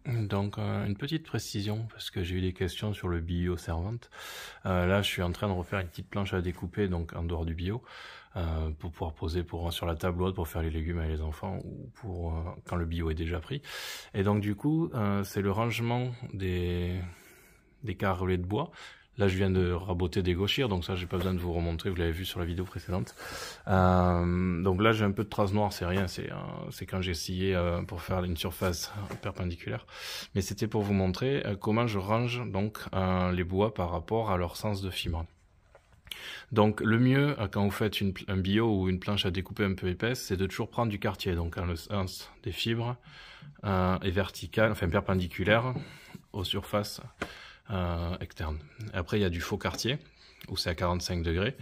Donc une petite précision, parce que j'ai eu des questions sur le bio Servante. Là je suis en train de refaire une petite planche à découper, donc en dehors du bio, pour pouvoir poser sur la table haute pour faire les légumes avec les enfants, ou pour quand le bio est déjà pris. Et donc du coup c'est le rangement des carrelets de bois. Là, je viens de raboter des gauchires, donc ça, j'ai pas besoin de vous remontrer, vous l'avez vu sur la vidéo précédente. Donc là, j'ai un peu de traces noires, c'est rien, c'est quand j'ai scié pour faire une surface perpendiculaire. Mais c'était pour vous montrer comment je range donc les bois par rapport à leur sens de fibre. Donc le mieux, quand vous faites un bio ou une planche à découper un peu épaisse, c'est de toujours prendre du quartier, donc quand le sens des fibres est vertical, enfin perpendiculaire aux surfaces externe. Après, il y a du faux quartier, où c'est à 45 degrés.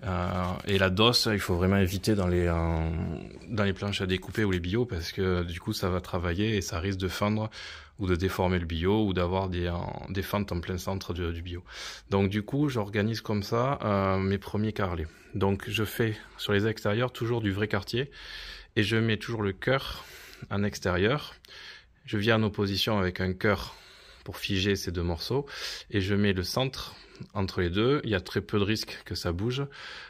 Et la DOS, il faut vraiment éviter dans les planches à découper ou les bio, parce que du coup, ça va travailler et ça risque de fendre ou de déformer le bio, ou d'avoir des fentes en plein centre du bio. Donc du coup, j'organise comme ça mes premiers carrelets. Donc je fais sur les extérieurs toujours du vrai quartier, et je mets toujours le cœur en extérieur. Je viens en opposition avec un cœur pour figer ces deux morceaux, et je mets le centre entre les deux. Il y a très peu de risques que ça bouge,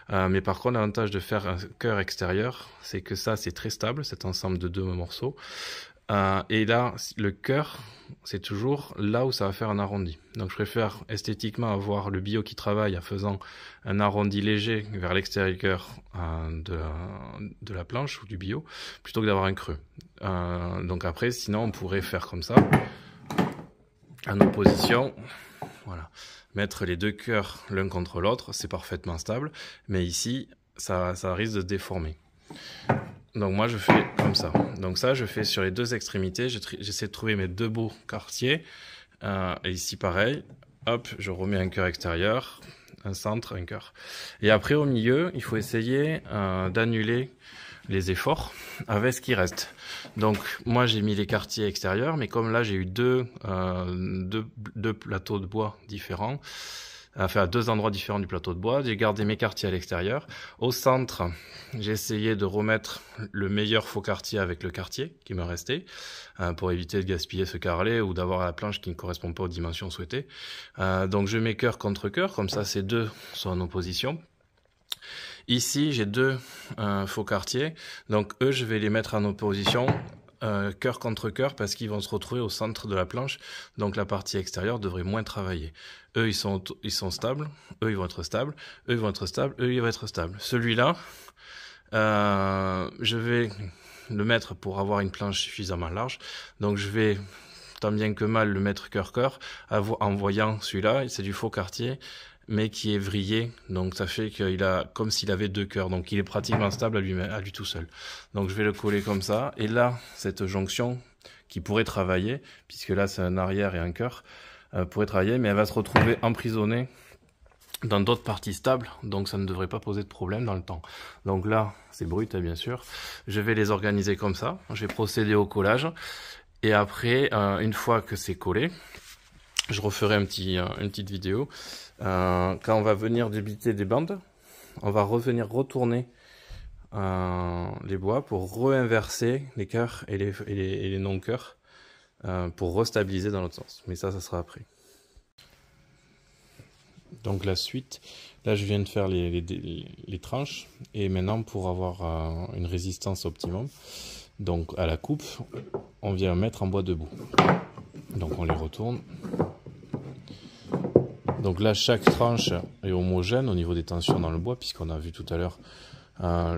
mais par contre l'avantage de faire un cœur extérieur, c'est que ça c'est très stable, cet ensemble de deux morceaux, et là le cœur c'est toujours là où ça va faire un arrondi. Donc je préfère esthétiquement avoir le bio qui travaille en faisant un arrondi léger vers l'extérieur de la planche ou du bio, plutôt que d'avoir un creux. Donc après, sinon on pourrait faire comme ça en opposition, voilà, mettre les deux cœurs l'un contre l'autre, c'est parfaitement stable, mais ici ça risque de déformer. Donc moi je fais comme ça. Donc ça je fais sur les deux extrémités, j'essaie de trouver mes deux beaux quartiers, et ici pareil, hop, je remets un cœur extérieur, un centre, un cœur. Et après au milieu, il faut essayer d'annuler les efforts avec ce qui reste. Donc moi j'ai mis les quartiers extérieurs, mais comme là j'ai eu deux plateaux de bois différents, enfin à deux endroits différents du plateau de bois, j'ai gardé mes quartiers à l'extérieur. Au centre, j'ai essayé de remettre le meilleur faux quartier avec le quartier qui me restait, pour éviter de gaspiller ce carrelet ou d'avoir la planche qui ne correspond pas aux dimensions souhaitées. Donc je mets cœur contre cœur, comme ça ces deux sont en opposition. Ici, j'ai deux faux quartiers, donc eux, je vais les mettre en opposition, cœur contre cœur, parce qu'ils vont se retrouver au centre de la planche, donc la partie extérieure devrait moins travailler. Eux, ils sont stables, eux, ils vont être stables, eux, ils vont être stables, eux, ils vont être stables. Celui-là, je vais le mettre pour avoir une planche suffisamment large, donc je vais tant bien que mal le mettre cœur-cœur, en voyant celui-là, c'est du faux quartier, mais qui est vrillé, donc ça fait qu'il a comme s'il avait deux cœurs, donc il est pratiquement stable à lui tout seul. Donc je vais le coller comme ça, et là, cette jonction qui pourrait travailler, puisque là c'est un arrière et un cœur, pourrait travailler, mais elle va se retrouver emprisonnée dans d'autres parties stables, donc ça ne devrait pas poser de problème dans le temps. Donc là, c'est brut, bien sûr, je vais les organiser comme ça, je vais procéder au collage, et après, une fois que c'est collé, je referai une petite vidéo. Quand on va venir débiter des bandes, on va revenir retourner les bois pour réinverser les cœurs et les non-cœurs, pour restabiliser dans l'autre sens. Mais ça sera après. Donc la suite, là je viens de faire les tranches, et maintenant pour avoir une résistance optimum, donc à la coupe, on vient mettre en bois debout. Donc on les retourne. Donc là, chaque tranche est homogène au niveau des tensions dans le bois, puisqu'on a vu tout à l'heure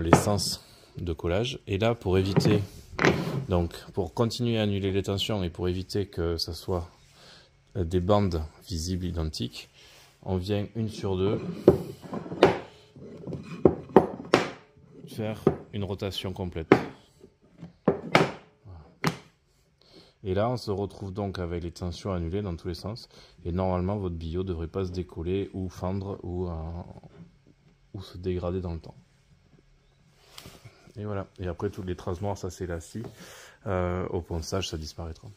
les sens de collage. Et là, pour éviter, donc pour continuer à annuler les tensions et pour éviter que ça soit des bandes visibles identiques, on vient une sur deux faire une rotation complète. Et là, on se retrouve donc avec les tensions annulées dans tous les sens. Et normalement, votre bio ne devrait pas se décoller ou fendre ou se dégrader dans le temps. Et voilà. Et après, toutes les traces noires, ça s'élastit. Au ponçage, ça disparaîtra.